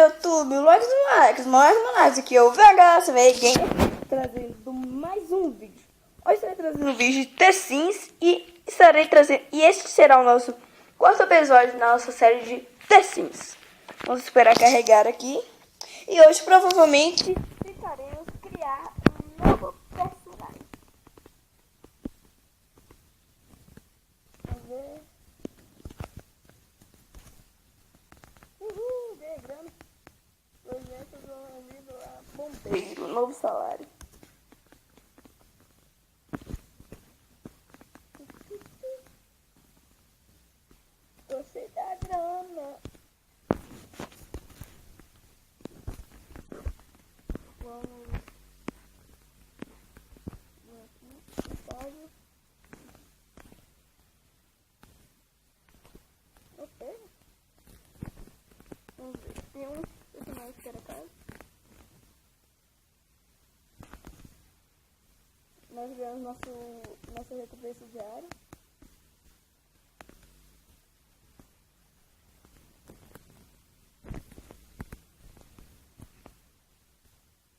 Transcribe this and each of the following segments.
YouTube, mais likes, aqui é o VH, vem trazendo mais um vídeo. Hoje estarei trazendo um vídeo de The Sims e este será o nosso quarto episódio na nossa série de The Sims. Vamos esperar carregar aqui. E hoje provavelmente tentaremos criar um novo personagem. Vamos ver. Ganhei grana. Projeto do nível a bombeiro, novo salário. Gostei da grana. Vamos aqui, estágio. Ok. Vamos ver. Tem um personagem que era casa. Nós ganhamos nossa recompensa diária.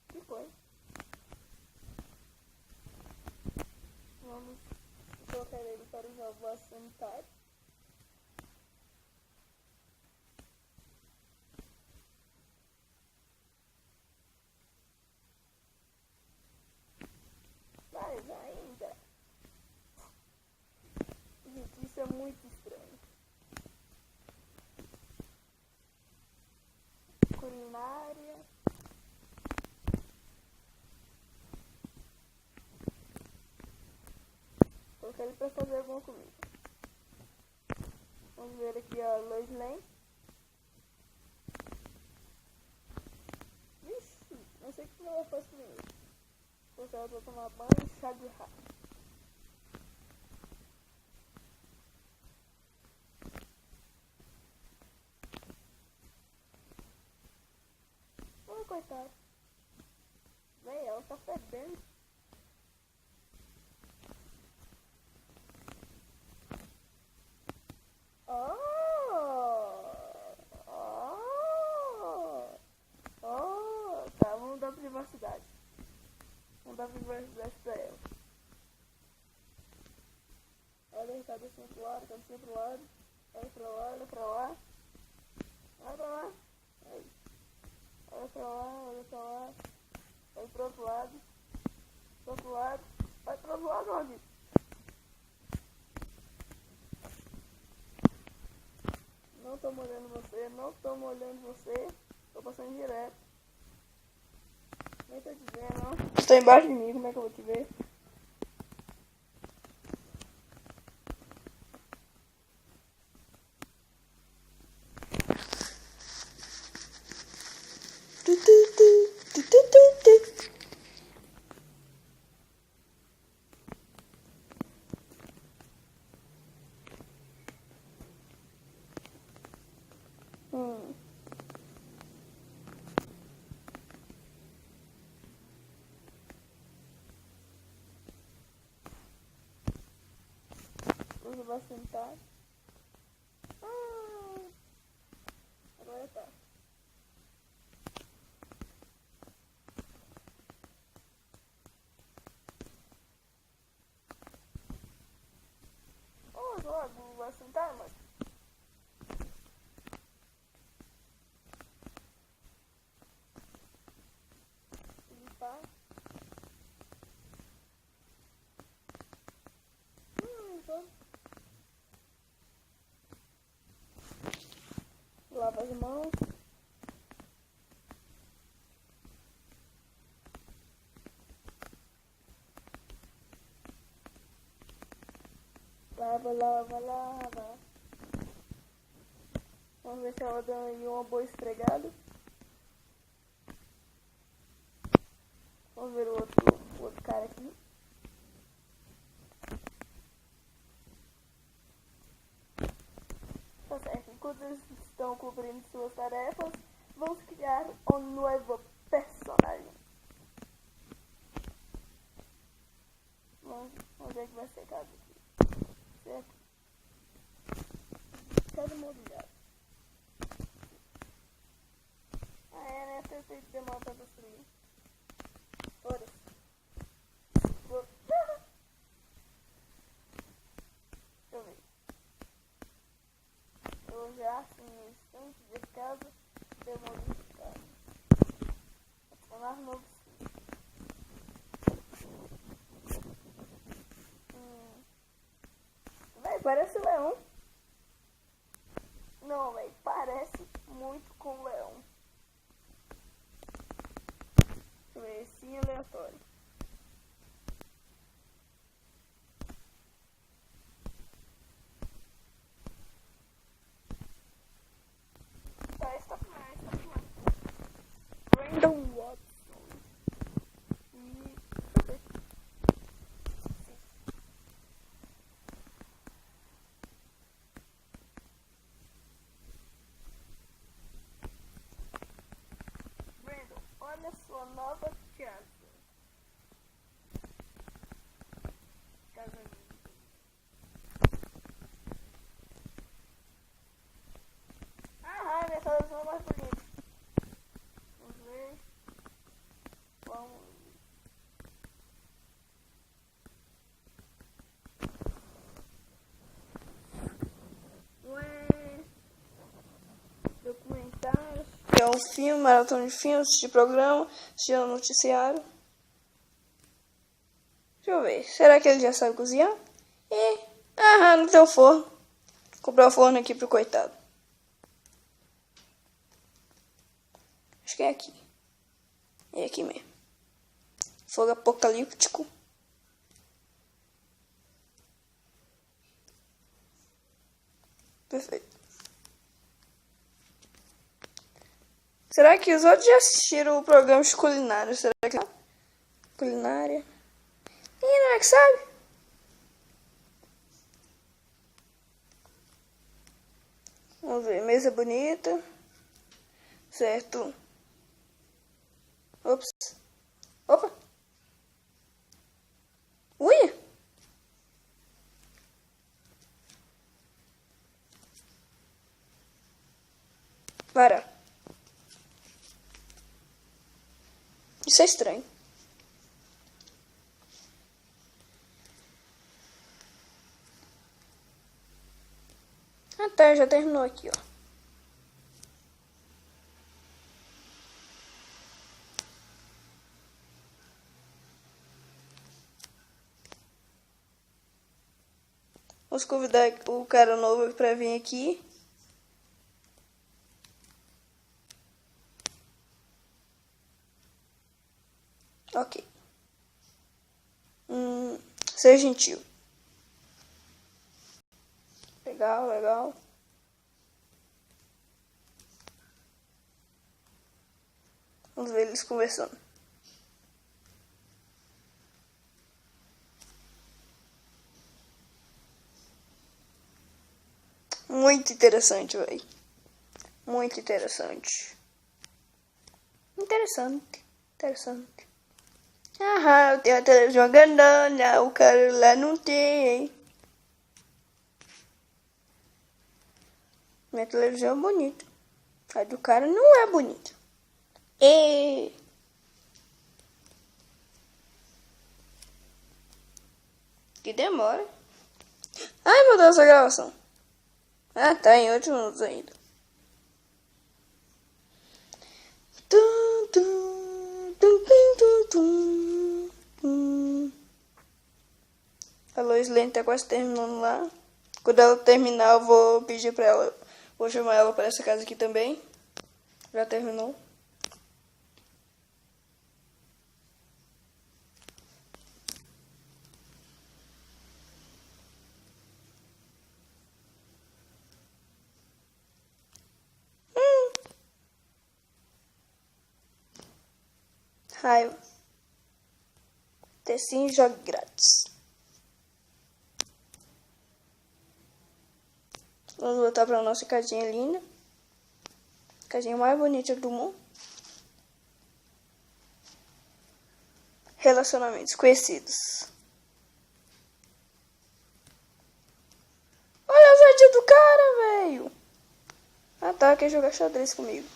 Que foi? Vamos colocar ele para os avós sanitários. Mas ainda, gente, isso é muito estranho. Culinária. Coloquei ele para fazer alguma comida. Vamos ver aqui a Lois Lane. Vixe, não sei o que ela faz comigo. Vou ela para tomar banho, chá de rato. Oh, coitado. Véi, ela tá fedendo. Tá, vamos dar privacidade. Vamos dar privacidade pra ela. Olha, ele tá descendo pro lado, tá descendo pro lado. Olha pra lá, olha pra lá. Olha pra lá. Aí. Olha pra lá, olha pra lá. Olha pro outro lado. Pro outro lado. Vai pro outro lado, maldito. Não tô molhando você, não tô molhando você. Tô passando direto. Nem tô te vendo, não. Você tá embaixo de mim, como é que eu vou te ver? Usa bastante, tá? Agora tá. Logo, vai sentar, mas... Limpar. Então... Lava as mãos. Lava, lava, lava. Vamos ver se ela dá aí uma boa esfregada. Vamos ver o outro cara aqui. Tá certo, enquanto eles estão cumprindo suas tarefas, vamos criar um novo personagem. Vamos ver que vai ser cada aqui. Certo? Cada mobiliário. sei se demora pra construir. Foda-se. Deixa eu ver. Eu já assim, no instante de casa, demolir casa. Adicionar novos. Véi, parece leão. Não, véi, parece muito com leão. Deixa eu ver, sim, aleatório. Tá, está filmando. Brandon Watson. E... deixa eu ver. Brandon, olha sua nova casa. Casa minha. Ah, minha casa é mais bonita. Vamos ver. Vamos. Ué. Documentários. É um filme, maratona de filmes, assistir programa, assistir um noticiário. Deixa eu ver. Será que ele já sabe cozinhar? Não tem o forno. Vou comprar o forno aqui pro coitado. Acho que é aqui. É aqui mesmo. Fogo apocalíptico. Perfeito. Será que os outros já assistiram o programa de culinária? Será que culinária? Ih, não é que sabe? Vamos ver. Mesa bonita. Certo. Ops. Opa. Ui. Para. Isso é estranho. Ah tá, já terminou aqui, ó. Vamos convidar o cara novo pra vir aqui. Ok. Seja gentil. Legal, legal. Vamos ver eles conversando. Muito interessante, velho. Muito interessante. Interessante. Eu tenho a televisão grandona, o cara lá não tem. Minha televisão é bonita. A do cara não é bonita. Que demora. Ai, meu Deus, essa gravação. Ah, tá em 8 minutos ainda. A Lois Lane tá quase terminando lá. Quando ela terminar, eu vou pedir pra ela. Vou chamar ela pra essa casa aqui também. Já terminou. Raiva. Tecinho joga grátis. Vamos voltar pra nossa casinha linda. Casinha mais bonita do mundo. Relacionamentos conhecidos. Olha as artes do cara, velho. Ah tá, quer jogar xadrez comigo.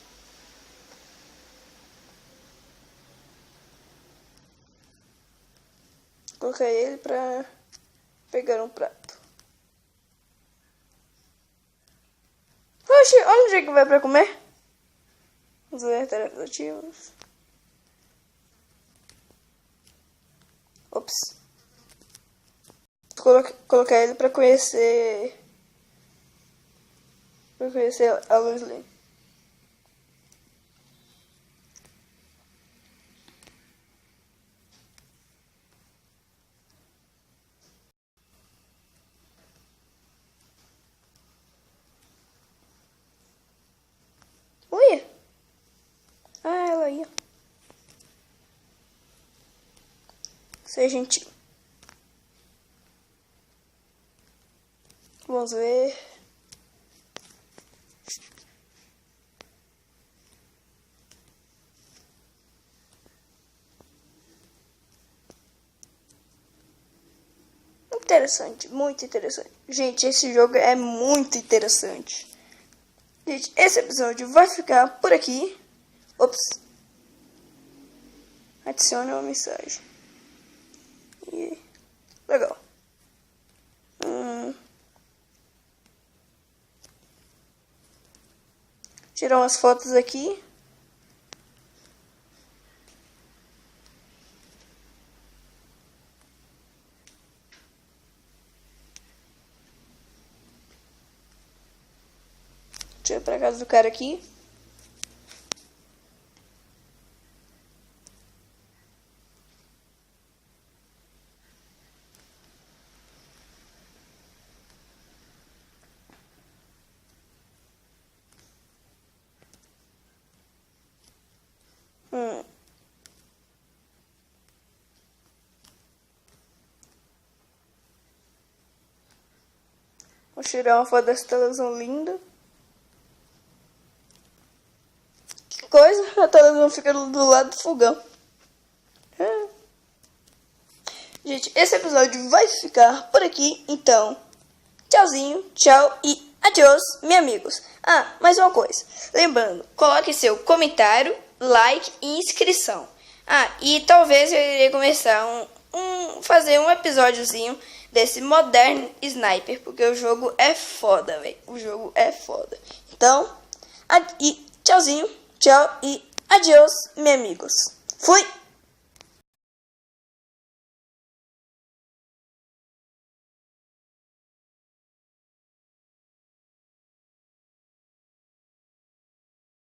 colocar ele pra pegar um prato. Oxe, onde é que vai pra comer? Vamos ver tarefas ativas. Ops. Colocar ele pra conhecer a Lois Lane. Oi. Ah, ela aí. Seja gentil. Vamos ver. Interessante, muito interessante. Gente, esse jogo é muito interessante. Gente, esse episódio vai ficar por aqui. Ops. Adicione uma mensagem. E... legal. Tirar umas fotos aqui. Deixa eu ir pra casa do cara aqui. Vou tirar uma foto dessa televisão linda. Que coisa, a televisão fica do lado do fogão. Gente, esse episódio vai ficar por aqui, então. Tchauzinho, tchau e adiós, meus amigos. Ah, mais uma coisa. Lembrando, coloque seu comentário, like e inscrição. Ah, e talvez eu irei começar fazer um episódiozinho desse Modern Sniper, porque o jogo é foda, velho. O jogo é foda. Então, tchauzinho, tchau e adiós, meus amigos. Fui!